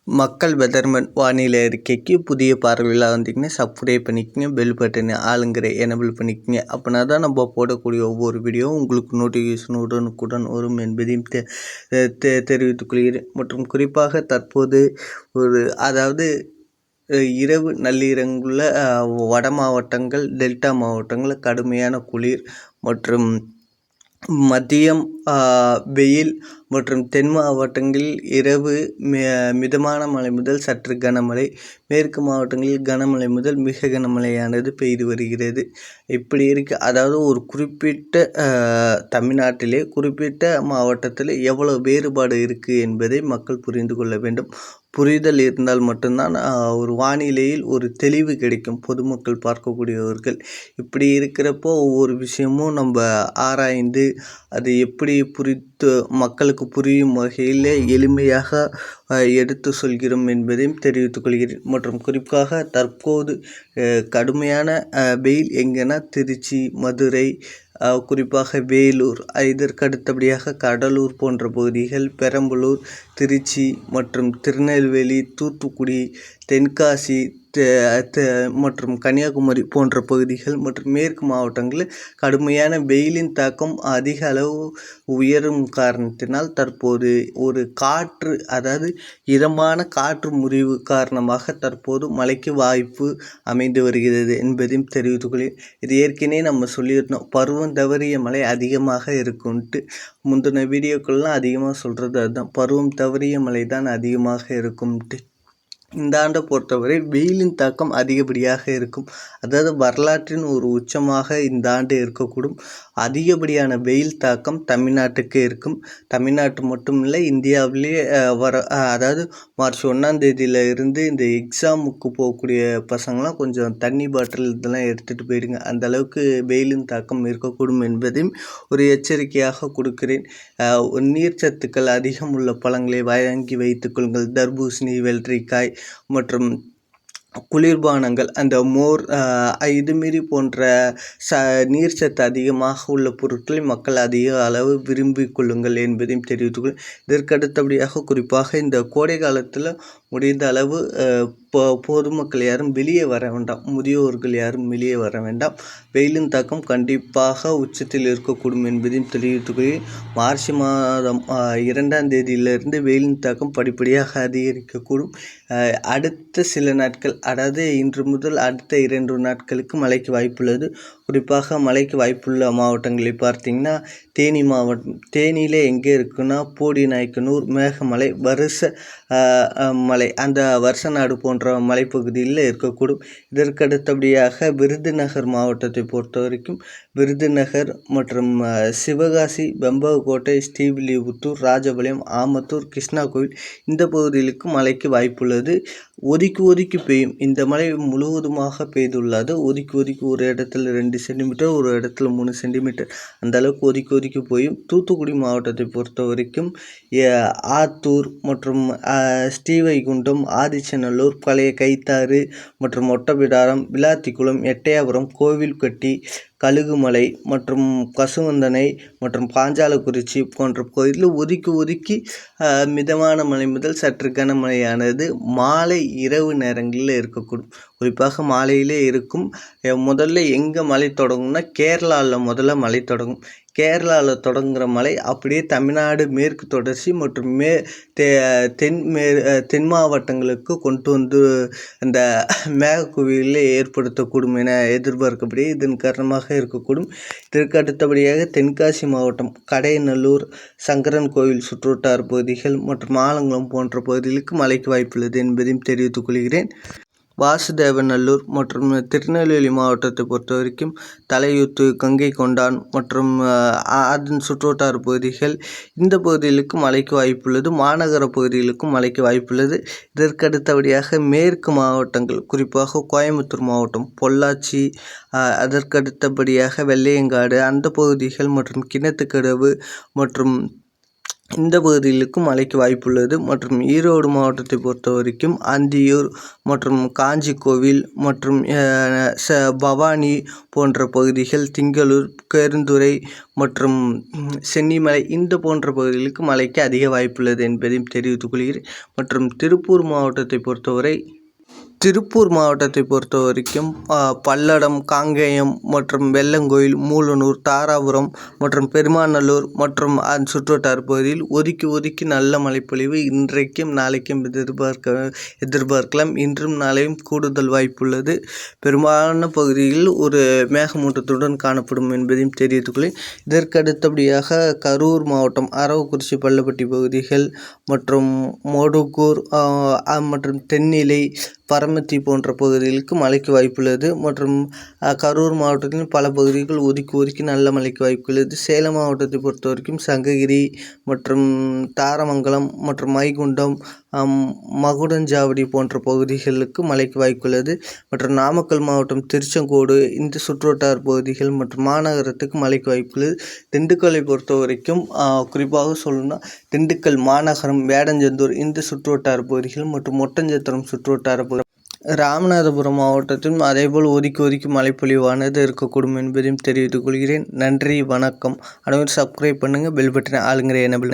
மக்கள் வெதர்மன் வானிலை அறிக்கைக்கு புதிய பார்வையில் வந்தீங்கன்னா சப்ஸ்கிரைப் பண்ணிக்கங்க, பெல் பட்டனை ஆளுங்கிற எனபிள் பண்ணிக்கங்க. அப்படின்னா தான் நம்ம போடக்கூடிய ஒவ்வொரு வீடியோவும் உங்களுக்கு நோட்டிஃபிகேஷன் உடனுக்குடன் வரும் என்பதையும் தெரிவித்துக் கொள்கிறேன். மற்றும் குறிப்பாக தற்போது அதாவது இரவு நள்ளிரங்குள்ள வட மாவட்டங்கள், டெல்டா மாவட்டங்களில் கடுமையான குளிர் மற்றும் மதியம் வெயில் மற்றும் தென் மாவட்டங்களில் இரவு மிதமான மழை முதல் சற்று கனமழை, மேற்கு மாவட்டங்களில் கனமழை முதல் மிக கனமழையானது பெய்து வருகிறது. இப்படி இருக்கு. அதாவது ஒரு குறிப்பிட்ட தமிழ்நாட்டிலே குறிப்பிட்ட மாவட்டத்தில் எவ்வளோ வேறுபாடு இருக்குது என்பதை மக்கள் புரிந்து கொள்ள வேண்டும். புரிதல் இருந்தால் மட்டும்தான் ஒரு வானிலையில் ஒரு தெளிவு கிடைக்கும் பொதுமக்கள் பார்க்கக்கூடியவர்கள். இப்படி இருக்கிறப்போ ஒவ்வொரு விஷயமும் நம்ம ஆராய்ந்து அது எப்படி மக்களுக்கு புரியும் வகையில் எளிமையாக எடுத்து சொல்கிறோம் என்பதையும் தெரிவித்துக் கொள்கிறேன். மற்றும் குறிப்பாக தற்போது கடுமையான வெயில் எங்கன்னா திருச்சி, மதுரை, குறிப்பாக வேலூர், இதற்கு அடுத்தபடியாக கடலூர் போன்ற பகுதிகள், பெரம்பலூர், திருச்சி மற்றும் திருநெல்வேலி, தூத்துக்குடி, தென்காசி மற்றும் கன்னியாகுமரி போன்ற பகுதிகள் மற்றும் மேற்கு மாவட்டங்களில் கடுமையான வெயிலின் தாக்கம் அதிக அளவு உயரும் காரணத்தினால் தற்போது ஒரு காற்று, அதாவது இதமான காற்று முறிவு காரணமாக தற்போது மழைக்கு வாய்ப்பு அமைந்து வருகிறது என்பதையும் தெரிவித்துக்கொள்கிறேன். இது ஏற்கனவே நம்ம சொல்லியிருந்தோம், பருவம் தவறிய மழை அதிகமாக இருக்கும்ட்டு. முந்தின வீடியோக்கள்லாம் அதிகமாக சொல்கிறது அதுதான், பருவம் தவறிய மழை தான் அதிகமாக இருக்கும்ட்டு. இந்த ஆண்டை பொறுத்தவரை வெயிலின் தாக்கம் அதிகப்படியாக இருக்கும். அதாவது வரலாற்றின் ஒரு உச்சமாக இந்த ஆண்டு இருக்கக்கூடும். அதிகப்படியான வெயில் தாக்கம் தமிழ்நாட்டுக்கு இருக்கும். தமிழ்நாட்டு மட்டும் இல்லை, இந்தியாவிலேயே அதாவது மார்ச் 1 இருந்து இந்த எக்ஸாமுக்கு போகக்கூடிய பசங்களாம் கொஞ்சம் தண்ணி பாட்டில் இதெல்லாம் எடுத்துகிட்டு போயிடுங்க. அந்த அளவுக்கு வெயிலின் தாக்கம் இருக்கக்கூடும் என்பதையும் ஒரு எச்சரிக்கையாக கொடுக்கிறேன். நீர்ச்சத்துக்கள் அதிகம் உள்ள பழங்களை வாங்கி வைத்துக் கொள்ளுங்கள். தர்பூசணி, வெள்ளரிக்காய் மற்றும் குளிர்பானங்கள், அந்த மோர், இதுமாரி போன்ற நீர்ச்சத்து அதிகமாக உள்ள பொருட்களை மக்கள் அதிக அளவு விரும்பி கொள்ளுங்கள் என்பதையும் தெரிவித்துக்கொள். இதற்கு அடுத்தபடியாக குறிப்பாக இந்த கோடை காலத்தில் முடிந்த அளவு பொதுமக்கள் யாரும் வெளியே வர வேண்டாம், முதியோர்கள் யாரும் வெளியே வர வேண்டாம். வெயிலின் தாக்கம் கண்டிப்பாக உச்சத்தில் இருக்கக்கூடும் என்பதையும் தெரிவித்துக்கொள்கிறேன். மார்ச் மாதம் 2 வெயிலின் தாக்கம் படிப்படியாக அதிகரிக்கக்கூடும். அடுத்த சில நாட்கள், அதாவது இன்று முதல் அடுத்த 2 நாட்களுக்கு மழைக்கு வாய்ப்புள்ளது. குறிப்பாக மழைக்கு வாய்ப்புள்ள மாவட்டங்களை பார்த்திங்கன்னா தேனி மாவட்டம். தேனியில் எங்கே இருக்குன்னா போடிநாயக்கனூர், மேகமலை, வருஷ மலை, அந்த வருஷநாடு போன்ற மலைப்பகுதியில் இருக்கக்கூடும். இதற்கு அடுத்தபடியாக விருதுநகர் மாவட்டத்தை பொறுத்த வரைக்கும் விருதுநகர் மற்றும் சிவகாசி, வெம்பகோட்டை, ஸ்ரீவில்லிபுத்தூர், ராஜபாளையம், ஆமத்தூர், கிருஷ்ணாகோவில் இந்த பகுதிகளுக்கு மழைக்கு வாய்ப்புள்ளது. ஒதுக்கி பெய்யும். இந்த மழை முழுவதுமாக பெய்துள்ளது. ஒதுக்கி ஒரு இடத்துல 2 சென்டிமீட்டர், ஒரு இடத்துல 3 சென்டிமீட்டர், அந்த அளவுக்கு ஒதுக்கி போயும். தூத்துக்குடி மாவட்டத்தை பொறுத்த வரைக்கும் ஆத்தூர் மற்றும் ஸ்ரீவைகுண்டம், ஆதிச்சநல்லூர், பழைய கைத்தாறு மற்றும் ஒட்டப்பிடாரம், விளாத்திக்குளம், எட்டயபுரம், கோவில்பட்டி, கழுகுமலை மற்றும் பசுவந்தனை மற்றும் பாஞ்சாலக்குறிச்சி போன்ற பகுதியில் ஒதுக்கி மிதமான மழை முதல் சற்று கனமழையானது மாலை இரவு நேரங்களில் இருக்கக்கூடும். குறிப்பாக மாலையிலே இருக்கும். முதல்ல எங்கே மழை தொடங்கும்னா கேரளாவில் முதல்ல மழை தொடங்கும். கேரளாவில் தொடங்குகிற மழை அப்படியே தமிழ்நாடு மேற்கு தொடர்ச்சி மற்றும் தென் மாவட்டங்களுக்கு கொண்டு வந்து அந்த மேகக்குவியலை ஏற்படுத்தக்கூடும் என எதிர்பார்க்கப்படுகிறது. இதன் காரணமாக இருக்கக்கூடும். இதற்கு அடுத்தபடியாக தென்காசி மாவட்டம் கடையநல்லூர், சங்கரன் கோவில் சுற்றுவட்டார பகுதிகள் மற்றும் ஆலங்குளம் போன்ற பகுதிகளுக்கு மழைக்கு வாய்ப்புள்ளது என்பதையும் தெரிவித்துக் கொள்கிறேன். வாசுதேவநல்லூர் மற்றும் திருநெல்வேலி மாவட்டத்தை பொறுத்த வரைக்கும் தலையூத்து, கங்கை கொண்டான் மற்றும் அதன் சுற்றுவட்டார பகுதிகள், இந்த பகுதிகளுக்கு மழைக்கு வாய்ப்புள்ளது. மாநகர பகுதிகளுக்கும் மழைக்கு வாய்ப்புள்ளது. இதற்கு அடுத்தபடியாக மேற்கு மாவட்டங்கள், குறிப்பாக கோயம்புத்தூர் மாவட்டம், பொள்ளாச்சி, அதற்கு அடுத்தபடியாக வெள்ளையங்காடு அந்த பகுதிகள் மற்றும் கிணத்துக்கடவு மற்றும் இந்த பகுதிகளுக்கு மழைக்கு வாய்ப்புள்ளது. மற்றும் ஈரோடு மாவட்டத்தை பொறுத்த வரைக்கும் அந்தியூர் மற்றும் காஞ்சிக்கோவில் மற்றும் பவானி போன்ற பகுதிகள், திங்களூர், பெருந்துறை மற்றும் சென்னிமலை இந்த போன்ற பகுதிகளுக்கு மழைக்கு அதிக வாய்ப்புள்ளது என்பதையும் தெரிவித்துக் கொள்கிறேன். மற்றும் திருப்பூர் மாவட்டத்தை பொறுத்த வரைக்கும் பல்லடம், காங்கேயம் மற்றும் வெள்ளங்கோயில், மூலனூர், தாராபுரம் மற்றும் பெருமாநல்லூர் மற்றும் அதன் சுற்றுவட்டார பகுதியில் ஒதுக்கி நல்ல மழைப்பொழிவு இன்றைக்கும் நாளைக்கும் எதிர்பார்க்கலாம். இன்றும் நாளையும் கூடுதல் வாய்ப்புள்ளது. பெரும்பாலான பகுதியில் ஒரு மேகமூட்டத்துடன் காணப்படும் என்பதையும் தெரிவித்துக்கொள்ளேன். இதற்கு அடுத்தபடியாக கரூர் மாவட்டம், அரவக்குறிச்சி, பள்ளப்பட்டி பகுதிகள் மற்றும் மொடக்கூர் மற்றும் தென்னிலை, பரமத்தி போன்ற பகுதிகளுக்கு மழைக்கு வாய்ப்புள்ளது. மற்றும் கரூர் மாவட்டத்தின் பல பகுதிகள் ஒதுக்கி நல்ல மழைக்கு வாய்ப்புள்ளது. சேலம் மாவட்டத்தை பொறுத்த வரைக்கும் சங்ககிரி மற்றும் தாரமங்கலம் மற்றும் வைகுண்டம், மகுடஞ்சாவடி போன்ற பகுதிகளுக்கு மழைக்கு வாய்ப்புள்ளது. மற்றும் நாமக்கல் மாவட்டம், திருச்செங்கோடு இந்த சுற்றுவட்டார பகுதிகள் மற்றும் மாநகரத்துக்கு மழைக்கு வாய்ப்புள்ளது. திண்டுக்கல்லை பொறுத்த வரைக்கும் குறிப்பாக சொல்லணும்னா திண்டுக்கல் மாநகரம், வேடஞ்சந்தூர் இந்த சுற்றுவட்டார பகுதிகள் மற்றும் ஒட்டஞ்சத்திரம் சுற்றுவட்டார பகுதி, ராமநாதபுரம் மாவட்டத்திலும் அதேபோல் ஒதுக்கி மழைப்பொழிவானது இருக்கக்கூடும் என்பதையும் தெரிவித்துக் கொள்கிறேன். நன்றி, வணக்கம். அனைவரும் சப்ஸ்கிரைப் பண்ணுங்கள். பெல் பட்டனை ஆளுங்கிற எனபிள்